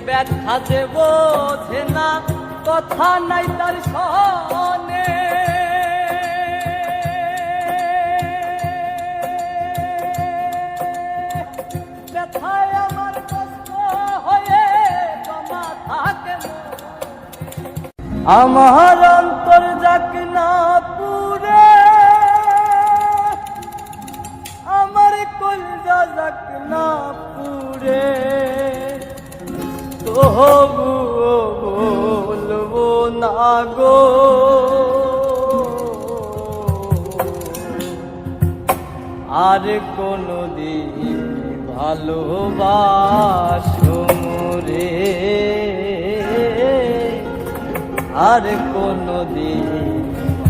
ব্যথা যে বোঝে না, কথা নাই তার সনে। ব্যথায় আমার কষ্ট হয়ে জমা থাকে, আমার অন্তর যাক না পুরে, আমার কলজা যাক না পুরে, তবুও বলবো না গো আর কোনদিন ভালোবাসো মোরে, আর কোনদিন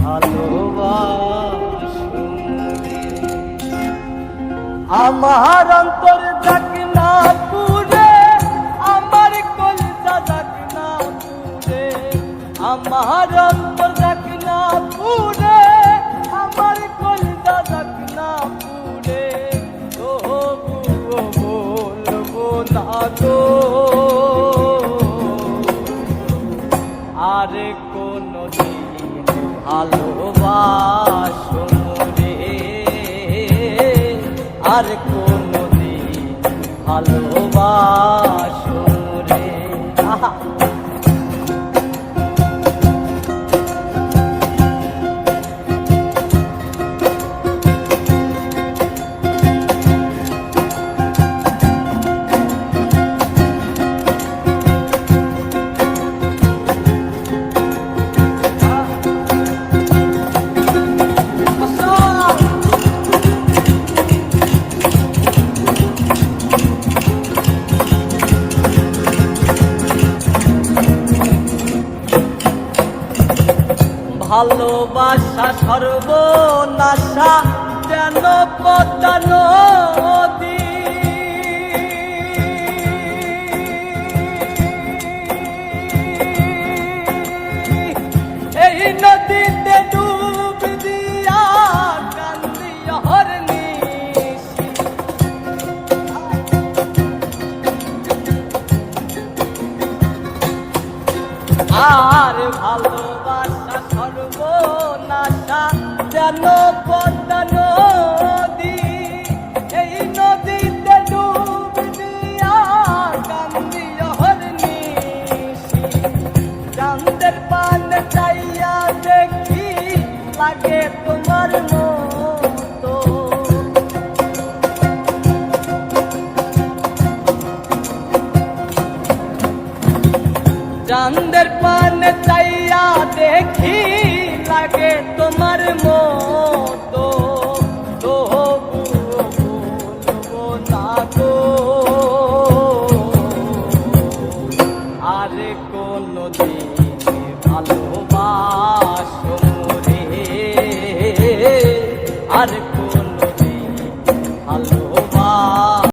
ভালোবাসো মোরে। আমার অন্তর যাক না পুরে, আমার কলজা যাক না পুরে, আমার অন্তর যাক না পুরে, আমার কলজা যাক না পুরে, তবুও বলবো না গো আর কোনদিন ভালোবাসো মোরে, আর কোনদিন ভালোবাসো মোরে। আহা ভালোবাসা সর্বনাশা যেন পদ্মা নদী, এই নদীতে ডুব দিয়া কান্দি অহর্নিশি, আর ভালোবাসা সর্বনাশা যেন পদ্মা নদী, এই নদীতে ডুব দিয়া কান্দি অহর্নিশি, চাঁদের পানে চাইয়া দেখি লাগে তোমার মতো, চাঁদের পানে চাইয়া দেখি লাগে তোমার মতো,